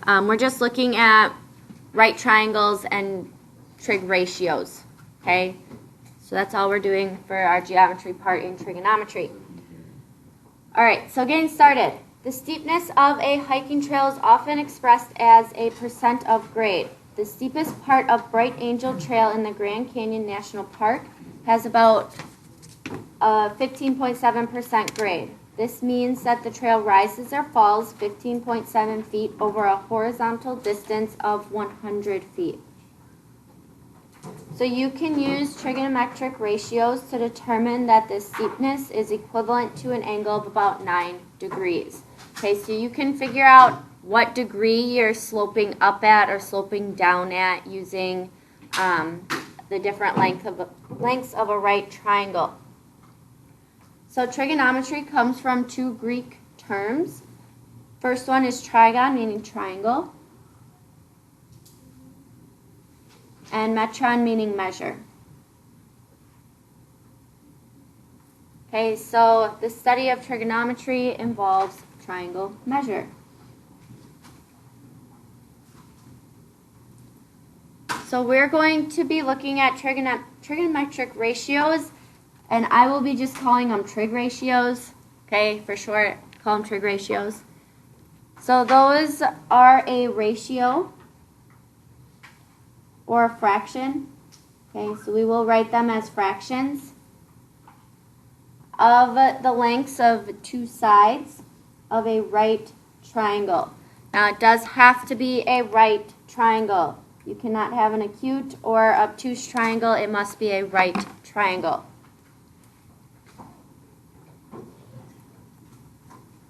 We're just looking at right triangles and trig ratios, okay? So that's all we're doing for our geometry part in trigonometry. All right, so getting started. The steepness of a hiking trail is often expressed as a percent of grade. The steepest part of Bright Angel Trail in the Grand Canyon National Park has about 15.7% grade. This means that the trail rises or falls 15.7 feet over a horizontal distance of 100 feet. So you can use trigonometric ratios to determine that the steepness is equivalent to an angle of about 9 degrees. Okay, so you can figure out what degree you're sloping up at or sloping down at using the different lengths of a right triangle. So trigonometry comes from two Greek terms. First one is trigon, meaning triangle, and metron, meaning measure. Okay, so the study of trigonometry involves triangle measure. So we're going to be looking at trigonometric ratios, and I will be just calling them trig ratios, okay, for short, call them trig ratios. So those are a ratio or a fraction, okay, so we will write them as fractions of the lengths of two sides of a right triangle. Now it does have to be a right triangle. You cannot have an acute or obtuse triangle. It must be a right triangle.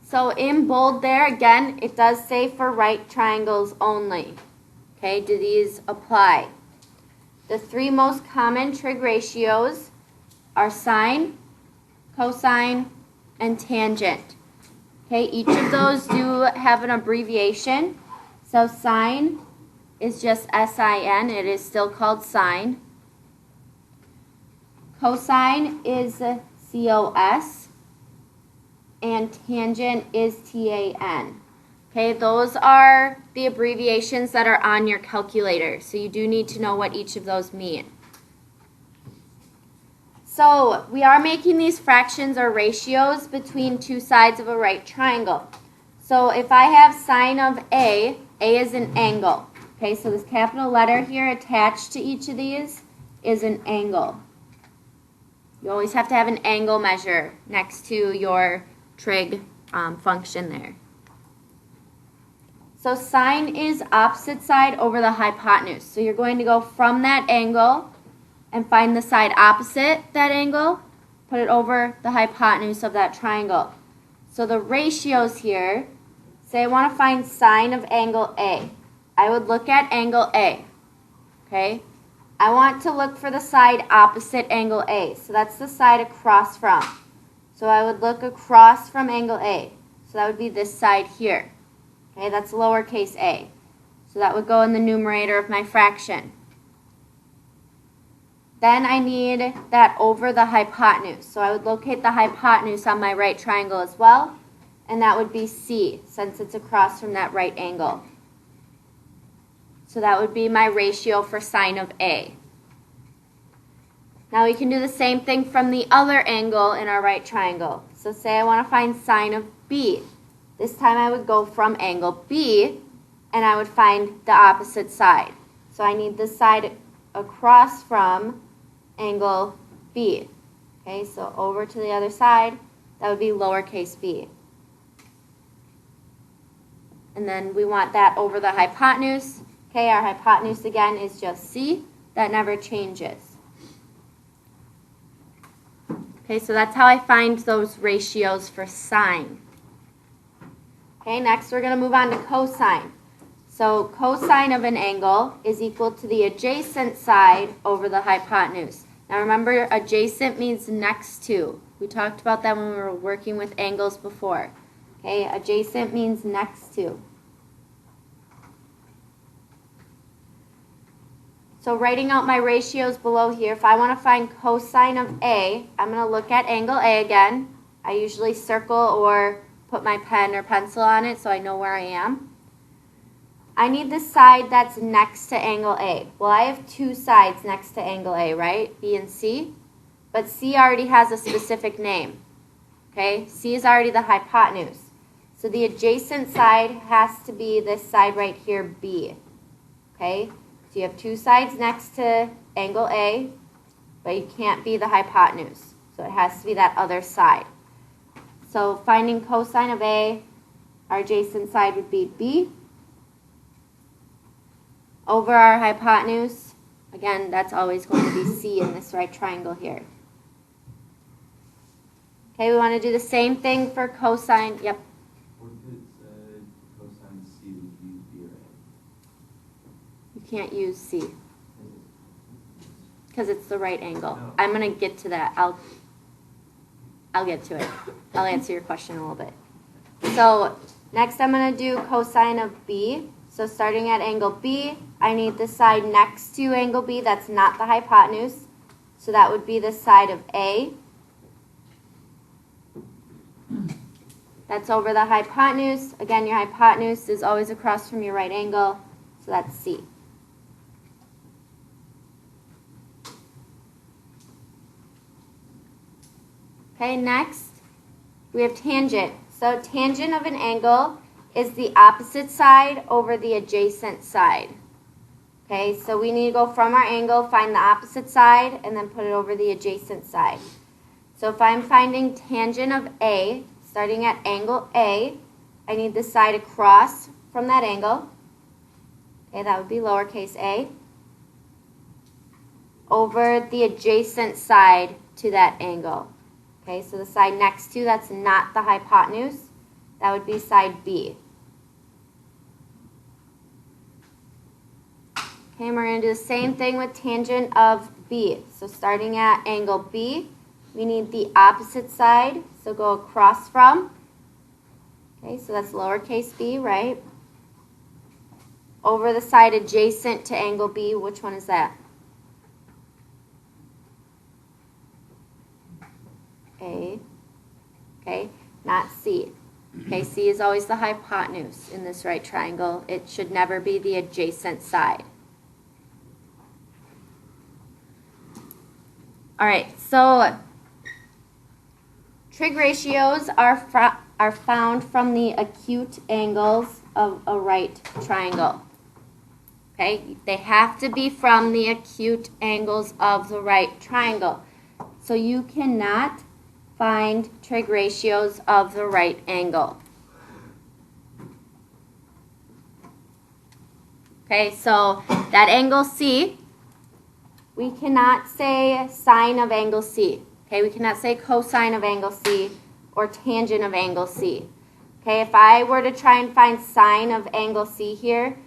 So in bold there, again, it does say for right triangles only. Okay, do these apply? The three most common trig ratios are sine, cosine, and tangent. Okay, each of those do have an abbreviation. So sine is just SIN. It is still called sine. Cosine is COS. And tangent is TAN. Okay, those are the abbreviations that are on your calculator. So you do need to know what each of those mean. So we are making these fractions or ratios between two sides of a right triangle. So if I have sine of A is an angle. Okay, so this capital letter here attached to each of these is an angle. You always have to have an angle measure next to your trig function there. So sine is opposite side over the hypotenuse. So you're going to go from that angle and find the side opposite that angle, put it over the hypotenuse of that triangle. So the ratios here, say I want to find sine of angle A. I would look at angle A, okay? I want to look for the side opposite angle A. So that's the side across from. So I would look across from angle A. So that would be this side here. Okay, that's lowercase a. So that would go in the numerator of my fraction. Then I need that over the hypotenuse. So I would locate the hypotenuse on my right triangle as well. And that would be C, since it's across from that right angle. So that would be my ratio for sine of A. Now we can do the same thing from the other angle in our right triangle. So say I want to find sine of B. This time I would go from angle B and I would find the opposite side. So I need this side across from angle B. Okay, so over to the other side, that would be lowercase b. And then we want that over the hypotenuse. Okay, our hypotenuse again is just C. That never changes. Okay, so that's how I find those ratios for sine. Okay, next we're going to move on to cosine. So cosine of an angle is equal to the adjacent side over the hypotenuse. Now remember, adjacent means next to. We talked about that when we were working with angles before. Okay, adjacent means next to. So writing out my ratios below here, if I want to find cosine of A, I'm going to look at angle A again. I usually circle or put my pen or pencil on it so I know where I am. I need the side that's next to angle A. Well, I have two sides next to angle A, right? B and C. But C already has a specific name. Okay? C is already the hypotenuse. So the adjacent side has to be this side right here, B. Okay? So you have two sides next to angle A, but you can't be the hypotenuse. So it has to be that other side. So finding cosine of A, our adjacent side would be B. Over our hypotenuse, again, that's always going to be C in this right triangle here. Okay, we want to do the same thing for cosine. Yep. What if it said cosine C would use B or A? You can't use C because it's the right angle. No. I'm going to get to that. I'll get to it. I'll answer your question in a little bit. So next I'm going to do cosine of B. So starting at angle B, I need the side next to angle B that's not the hypotenuse. So that would be the side of A. That's over the hypotenuse. Again, your hypotenuse is always across from your right angle. So that's C. Okay, next we have tangent. So tangent of an angle is the opposite side over the adjacent side. Okay, so we need to go from our angle, find the opposite side, and then put it over the adjacent side. So if I'm finding tangent of A, starting at angle A, I need the side across from that angle. Okay, that would be lowercase a. Over the adjacent side to that angle. Okay, so the side next to, that's not the hypotenuse. That would be side B. Okay, and we're going to do the same thing with tangent of B. So starting at angle B, we need the opposite side. So go across from. Okay, so that's lowercase b, right? Over the side adjacent to angle B, which one is that? A. Okay, not C. Okay, C is always the hypotenuse in this right triangle. It should never be the adjacent side. All right, so trig ratios are found from the acute angles of a right triangle. Okay, they have to be from the acute angles of the right triangle. So you cannot find trig ratios of the right angle. Okay, so that angle C, we cannot say sine of angle C. Okay, we cannot say cosine of angle C or tangent of angle C. Okay, if I were to try and find sine of angle C here,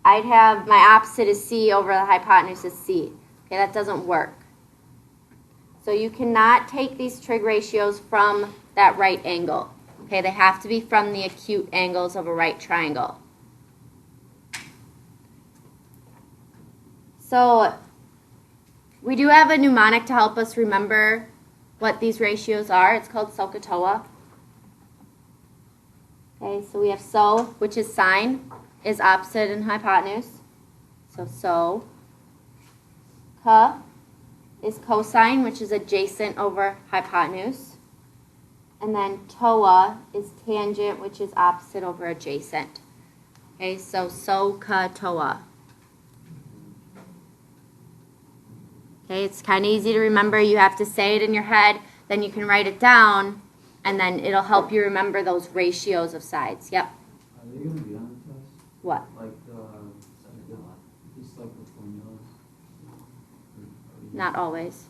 I'd have my opposite is C over the hypotenuse is C. Okay, that doesn't work. So you cannot take these trig ratios from that right angle. Okay, they have to be from the acute angles of a right triangle. So we do have a mnemonic to help us remember what these ratios are. It's called SOHCAHTOA. Okay, so we have SO, which is sine, is opposite and hypotenuse. So CA is cosine, which is adjacent over hypotenuse. And then TOA is tangent, which is opposite over adjacent. Okay, so SOHCAHTOA. Okay, it's kind of easy to remember. You have to say it in your head, then you can write it down, and then it'll help you remember those ratios of sides. Yep. Are they going to be on the test? What? Like just like the formulas? Not always.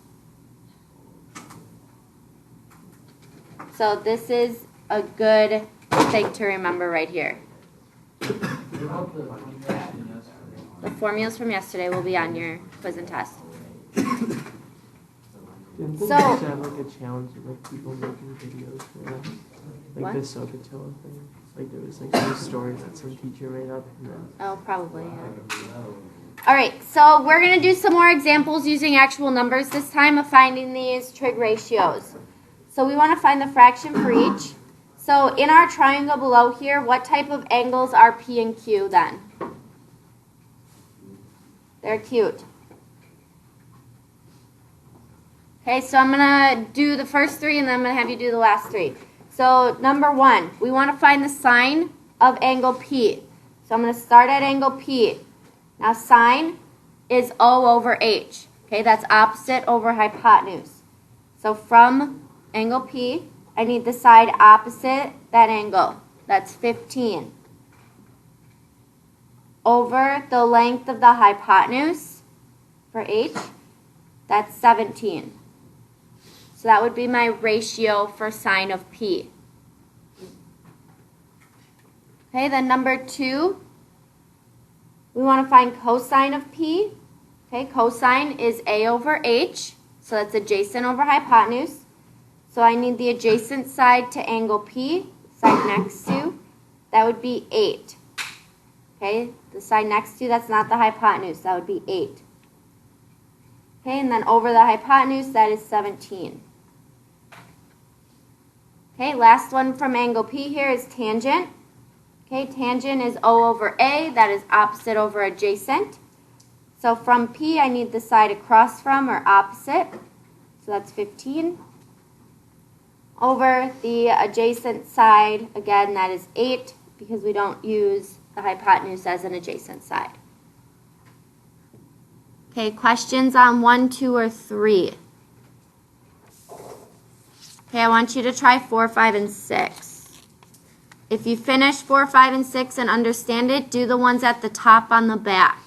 So this is a good thing to remember right here. What about the formulas from yesterday? The formulas from yesterday will be on your quiz and test. Didn't they So- used to have like a challenge of like people making videos for that? Like What? the SOHCAHTOA thing. Like there was like some story that some teacher made up and then Oh, probably, yeah. All right, so we're going to do some more examples using actual numbers this time of finding these trig ratios. So we want to find the fraction for each. So in our triangle below here, what type of angles are P and Q then? They're cute. Okay, so I'm going to do the first three and then I'm going to have you do the last three. So number 1, we want to find the sine of angle P. So I'm going to start at angle P. Now sine is O over H. Okay, that's opposite over hypotenuse. So from angle P, I need the side opposite that angle. That's 15. Over the length of the hypotenuse for H, that's 17. So that would be my ratio for sine of P. Okay, then number 2, we want to find cosine of P. Okay, cosine is A over H, so that's adjacent over hypotenuse. So I need the adjacent side to angle P, side next to, that would be 8. Okay, the side next to, that's not the hypotenuse, that would be 8. Okay, and then over the hypotenuse, that is 17. Okay, last one from angle P here is tangent. Okay, tangent is O over A, that is opposite over adjacent. So from P, I need the side across from, or opposite, so that's 15. Over the adjacent side, again, that is 8, because we don't use the hypotenuse as an adjacent side. Okay, questions on 1, 2, or 3? Okay, I want you to try 4, 5, and 6. If you finish 4, 5, and 6 and understand it, do the ones at the top on the back.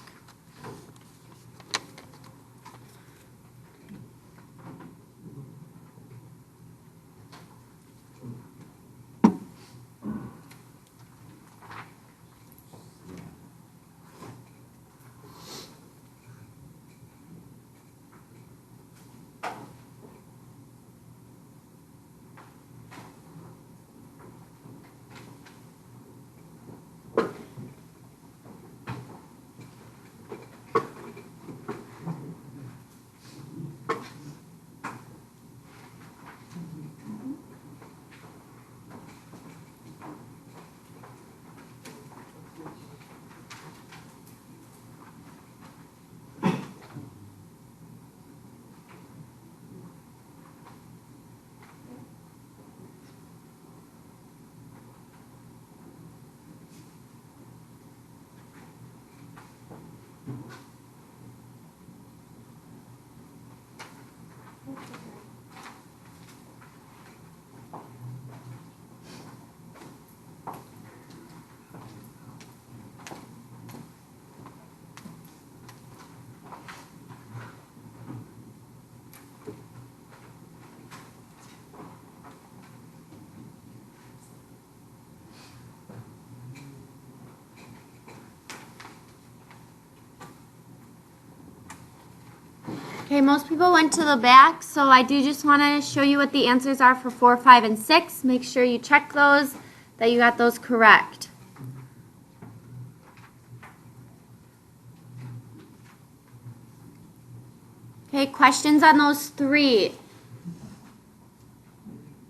Okay, most people went to the back, so I do just want to show you what the answers are for 4, 5, and 6. Make sure you check those, that you got those correct. Okay, questions on those 3.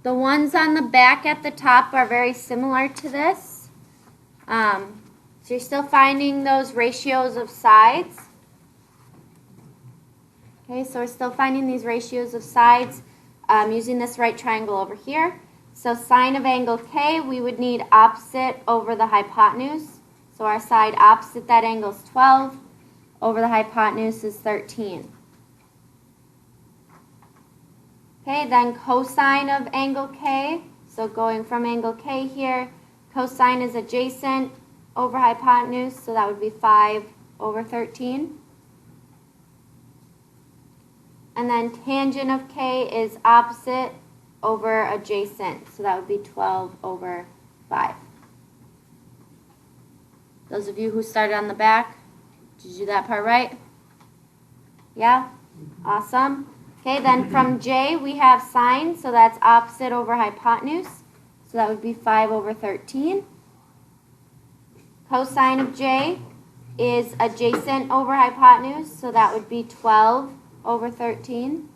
The ones on the back at the top are very similar to this. So you're still finding those ratios of sides. Okay, so we're still finding these ratios of sides using this right triangle over here. So sine of angle K, we would need opposite over the hypotenuse. So our side opposite that angle is 12, over the hypotenuse is 13. Okay, then cosine of angle K, so going from angle K here, cosine is adjacent over hypotenuse, so that would be 5 over 13. And then tangent of K is opposite over adjacent, so that would be 12 over 5. Those of you who started on the back, did you do that part right? Yeah? Awesome. Okay, then from J we have sine, so that's opposite over hypotenuse, so that would be 5 over 13. Cosine of J is adjacent over hypotenuse, so that would be 12 over 13.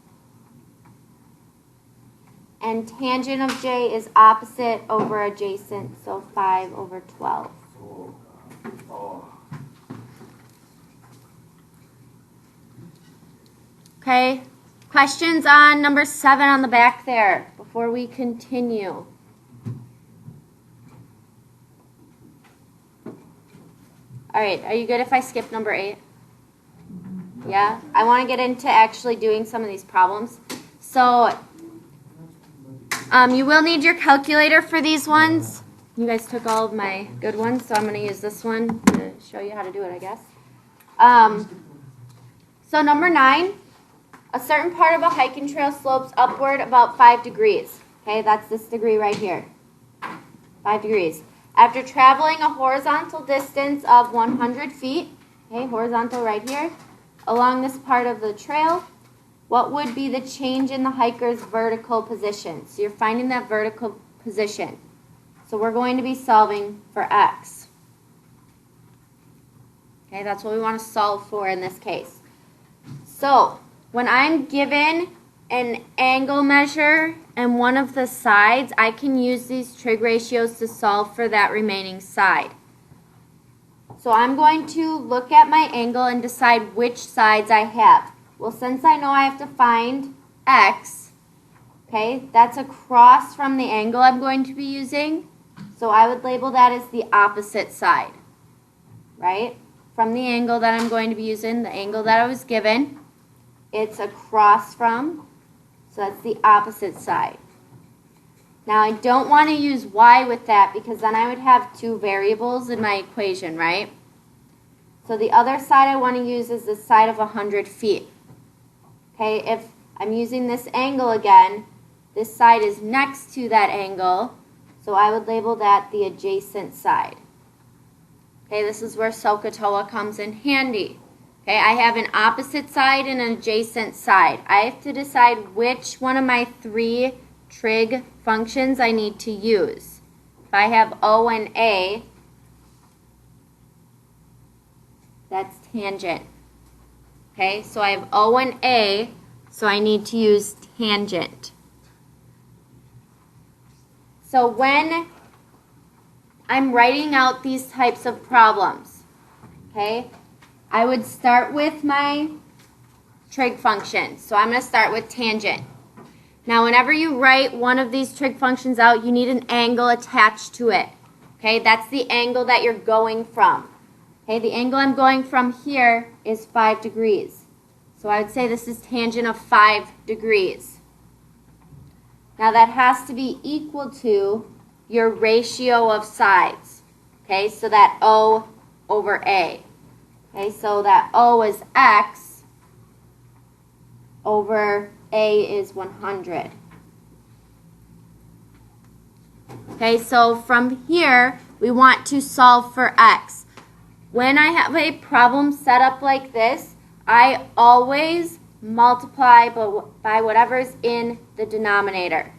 And tangent of J is opposite over adjacent, so 5 over 12. Okay, questions on number 7 on the back there before we continue? All right, are you good if I skip number 8? Yeah, I want to get into actually doing some of these problems. So you will need your calculator for these ones. You guys took all of my good ones, so I'm going to use this one to show you how to do it, I guess. So number 9, a certain part of a hiking trail slopes upward about 5 degrees. Okay, that's this degree right here. 5 degrees. After traveling a horizontal distance of 100 feet, okay, horizontal right here, along this part of the trail, what would be the change in the hiker's vertical position? So you're finding that vertical position. So we're going to be solving for x. Okay, that's what we want to solve for in this case. So when I'm given an angle measure and one of the sides, I can use these trig ratios to solve for that remaining side. So I'm going to look at my angle and decide which sides I have. Well, since I know I have to find x, okay, that's across from the angle I'm going to be using. So I would label that as the opposite side, right? From the angle that I'm going to be using, the angle that I was given, it's across from, so that's the opposite side. Now I don't want to use y with that because then I would have 2 variables in my equation, right? So the other side I want to use is the side of 100 feet. Okay, if I'm using this angle again, this side is next to that angle, so I would label that the adjacent side. Okay, this is where SOHCAHTOA comes in handy. Okay, I have an opposite side and an adjacent side. I have to decide which one of my 3 trig functions I need to use. If I have O and A, that's tangent. Okay, so I have O and A, so I need to use tangent. So when I'm writing out these types of problems, okay, I would start with my trig function. So I'm going to start with tangent. Now, whenever you write one of these trig functions out, you need an angle attached to it. Okay, that's the angle that you're going from. Okay, the angle I'm going from here is 5 degrees. So I would say this is tangent of 5 degrees. Now that has to be equal to your ratio of sides. Okay, so that O over A. Okay, so that O is x over A is 100. Okay, so from here, we want to solve for x. When I have a problem set up like this, I always multiply by whatever's in the denominator.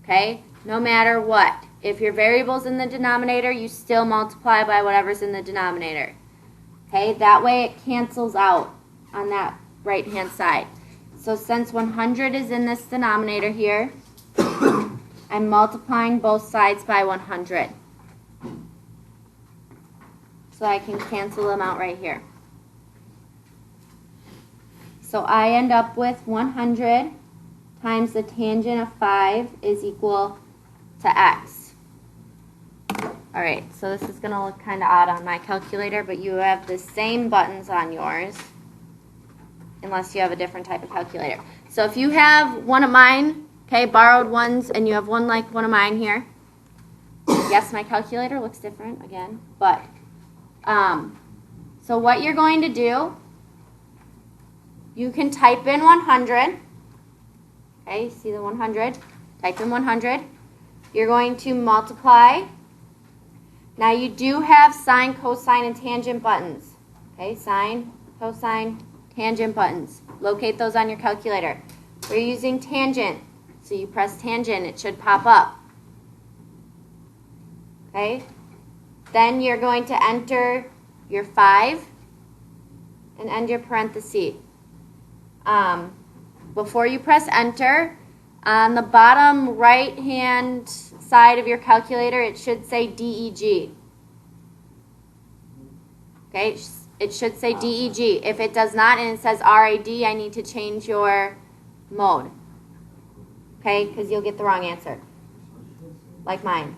Okay, no matter what. If your variable's in the denominator, you still multiply by whatever's in the denominator. Okay, that way it cancels out on that right-hand side. So since 100 is in this denominator here, I'm multiplying both sides by 100. So I can cancel them out right here. So I end up with 100 times the tangent of 5 is equal to x. All right, so this is going to look kind of odd on my calculator, but you have the same buttons on yours, unless you have a different type of calculator. So if you have one of mine, okay, borrowed ones, and you have one like one of mine here, yes, my calculator looks different again, but so what you're going to do, you can type in 100. Okay, see the 100? Type in 100. You're going to multiply. Now you do have sine, cosine, and tangent buttons. Okay, sine, cosine, tangent buttons. Locate those on your calculator. We're using tangent, so you press tangent. It should pop up. Okay? Then you're going to enter your 5 and end your parenthesis. Before you press enter, on the bottom right-hand side of your calculator, it should say DEG. Okay, it should say DEG. If it does not and it says RAD, I need to change your mode. Okay, because you'll get the wrong answer. Like mine.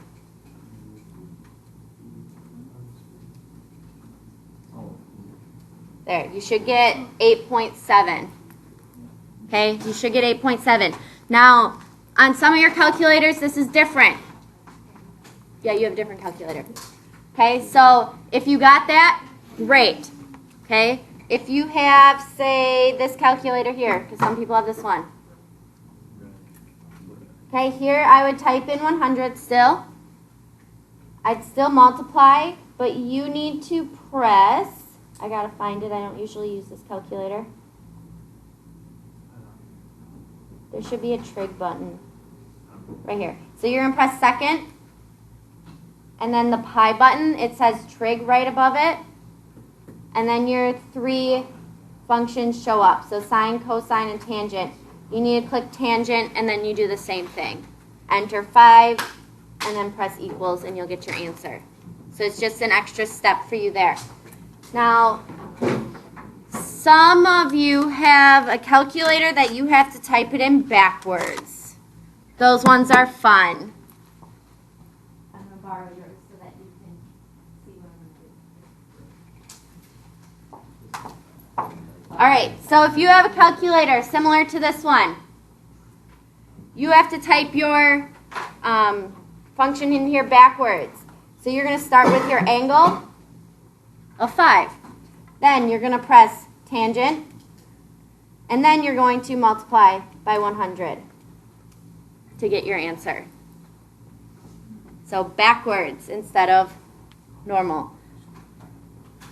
There, you should get 8.7. Okay, you should get 8.7. Now, on some of your calculators, this is different. Yeah, you have a different calculator. Okay, so if you got that, great. Okay, if you have, say, this calculator here, because some people have this one. Okay, here I would type in 100 still. I'd still multiply, but you need to press. I gotta find it. I don't usually use this calculator. There should be a trig button right here. So you're gonna press second, and then the pi button, it says trig right above it, and then your 3 functions show up. So sine, cosine, and tangent. You need to click tangent, and then you do the same thing. Enter 5, and then press equals, and you'll get your answer. So it's just an extra step for you there. Now, some of you have a calculator that you have to type it in backwards. Those ones are fun. I'm going to borrow yours so that you can see what I'm going to do. All right, so if you have a calculator similar to this one, you have to type your function in here backwards. So you're going to start with your angle of 5. Then you're going to press tangent, and then you're going to multiply by 100 to get your answer. So backwards instead of normal.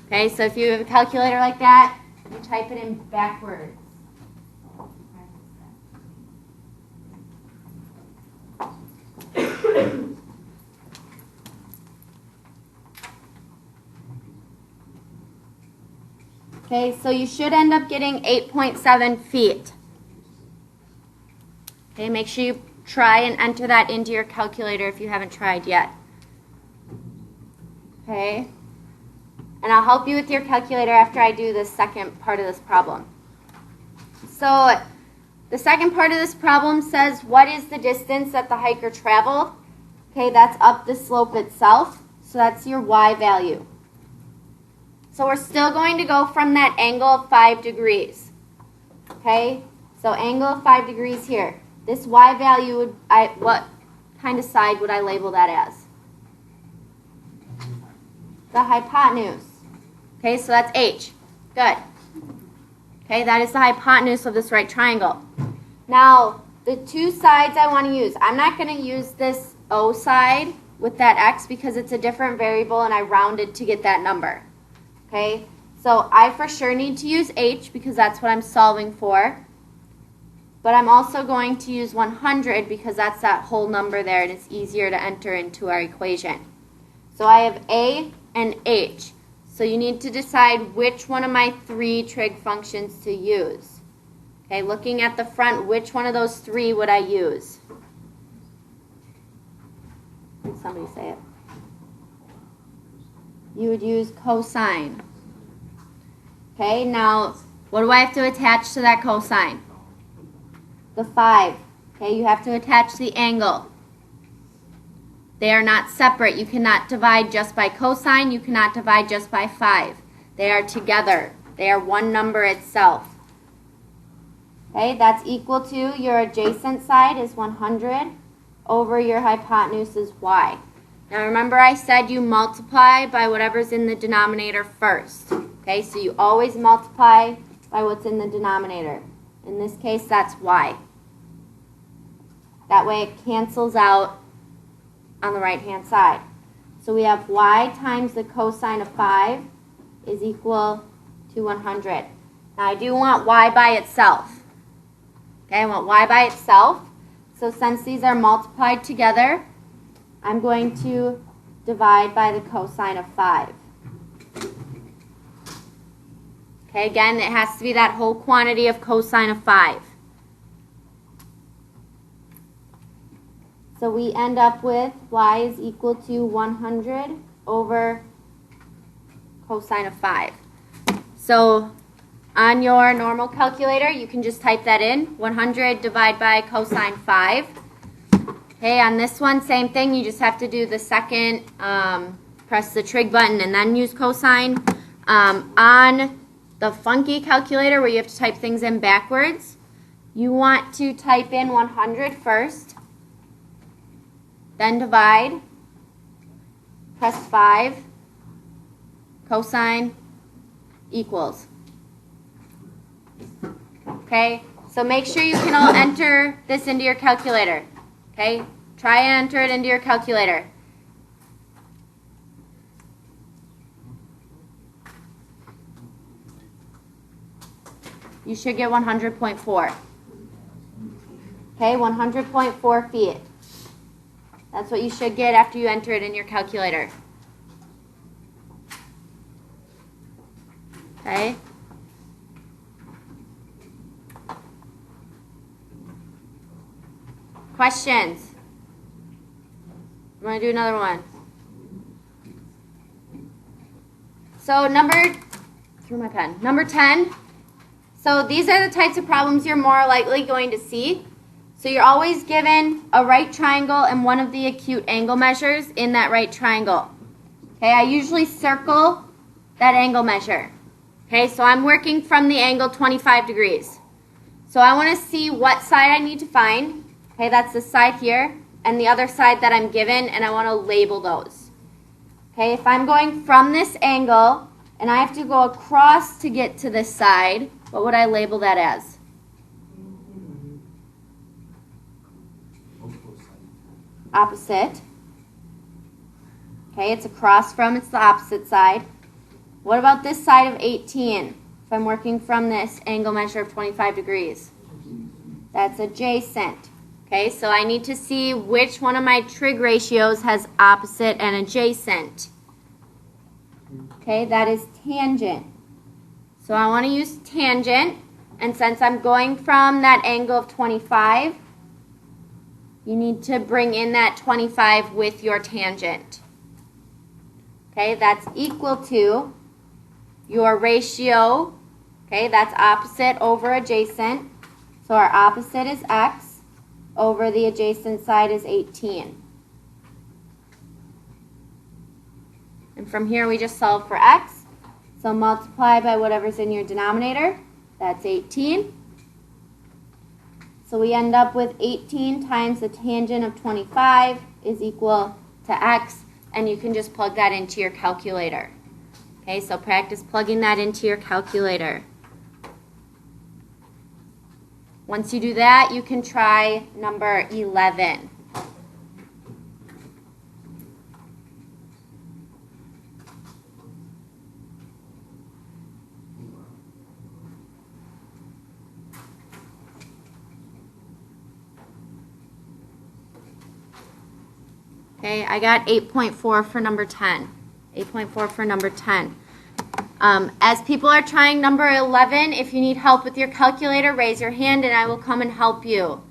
Okay, so if you have a calculator like that, you type it in backwards. Okay, so you should end up getting 8.7 feet. Okay, make sure you try and enter that into your calculator if you haven't tried yet. Okay, and I'll help you with your calculator after I do the second part of this problem. So the second part of this problem says, what is the distance that the hiker traveled? Okay, that's up the slope itself, so that's your y value. So we're still going to go from that angle of 5 degrees. Okay, so angle of 5 degrees here. This y value, would what kind of side would I label that as? The hypotenuse. Okay, so that's h. Good. Okay, that is the hypotenuse of this right triangle. Now, the two sides I want to use, I'm not going to use this O side with that x because it's a different variable and I rounded to get that number. Okay, so I for sure need to use h because that's what I'm solving for. But I'm also going to use 100 because that's that whole number there and it's easier to enter into our equation. So I have a and h. So you need to decide which one of my 3 trig functions to use. Okay, looking at the front, which one of those 3 would I use? Did somebody say it? You would use cosine. Okay, now what do I have to attach to that cosine? The 5. Okay, you have to attach the angle. They are not separate. You cannot divide just by cosine. You cannot divide just by 5. They are together. They are one number itself. Okay, that's equal to your adjacent side is 100 over your hypotenuse is y. Now remember I said you multiply by whatever's in the denominator first. Okay, so you always multiply by what's in the denominator. In this case, that's y. That way it cancels out on the right-hand side. So we have y times the cosine of 5 is equal to 100. Now I do want y by itself. Okay, I want y by itself. So since these are multiplied together, I'm going to divide by the cosine of 5. Okay, again, it has to be that whole quantity of cosine of 5. So we end up with y is equal to 100 over cosine of 5. So on your normal calculator, you can just type that in, 100 divided by cosine 5. Okay, on this one, same thing. You just have to do the second, press the trig button and then use cosine. On the funky calculator where you have to type things in backwards, you want to type in 100 first, then divide, press 5, cosine, equals. Okay, so make sure you can all enter this into your calculator. Okay, try and enter it into your calculator. You should get 100.4. Okay, 100.4 feet. That's what you should get after you enter it in your calculator. Okay. Questions? I'm going to do another one. So number 10. So these are the types of problems you're more likely going to see. So you're always given a right triangle and one of the acute angle measures in that right triangle. Okay, I usually circle that angle measure. Okay, so I'm working from the angle 25 degrees. So I want to see what side I need to find. Okay, that's the side here and the other side that I'm given, and I want to label those. Okay, if I'm going from this angle and I have to go across to get to this side, what would I label that as? Opposite. Okay, it's across from, it's the opposite side. What about this side of 18? If I'm working from this angle measure of 25 degrees. That's adjacent. Okay, so I need to see which one of my trig ratios has opposite and adjacent. Okay, that is tangent. So I want to use tangent, and since I'm going from that angle of 25, you need to bring in that 25 with your tangent. Okay, that's equal to your ratio. Okay, that's opposite over adjacent. So our opposite is x over the adjacent side is 18. And from here we just solve for x. So multiply by whatever's in your denominator. That's 18. So we end up with 18 times the tangent of 25 is equal to x, and you can just plug that into your calculator. Okay, so practice plugging that into your calculator. Once you do that, you can try number 11. Okay, I got 8.4 for number 10. 8.4 for number 10. As people are trying number 11, if you need help with your calculator, raise your hand and I will come and help you.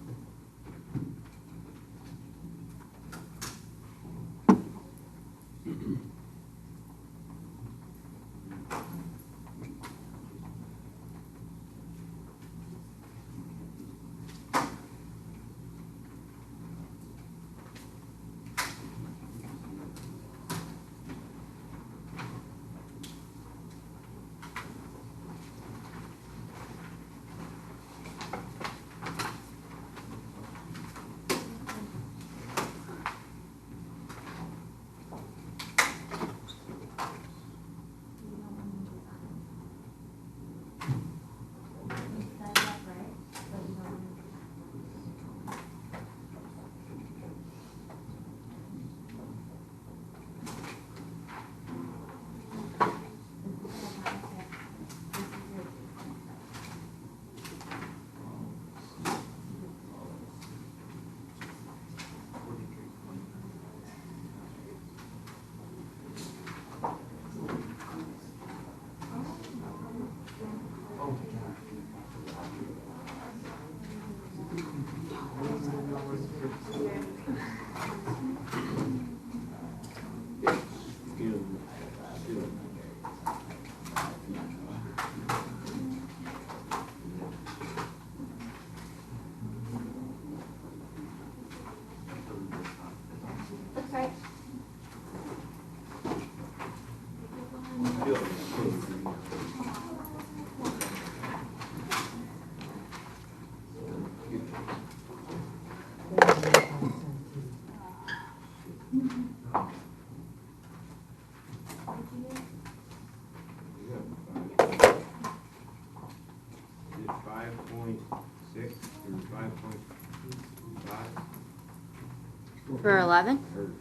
For 11? Or,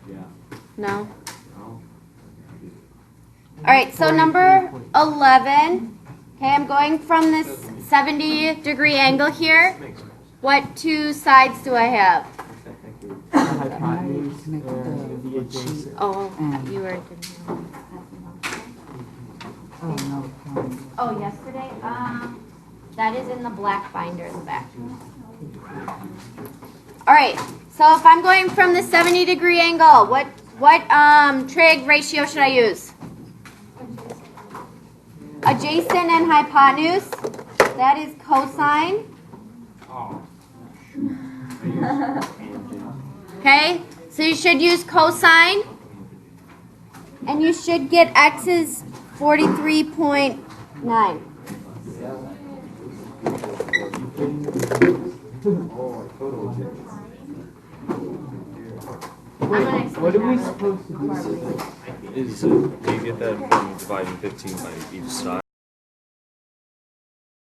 yeah, No. no? All right, so number 11. Okay, I'm going from this 70-degree angle here. What two sides do I have? The hypotenuse Make and the adjacent. Oh, And- you were. Oh, no. Oh, yesterday? That is in the black binder in the back. All right, so if I'm going from the 70-degree angle, what trig ratio should I use? Adjacent and hypotenuse. That is cosine. Okay, so you should use cosine. And you should get x is 43.9. I'm gonna explain What are we that. supposed to do? Do you get that from dividing 15 by each side?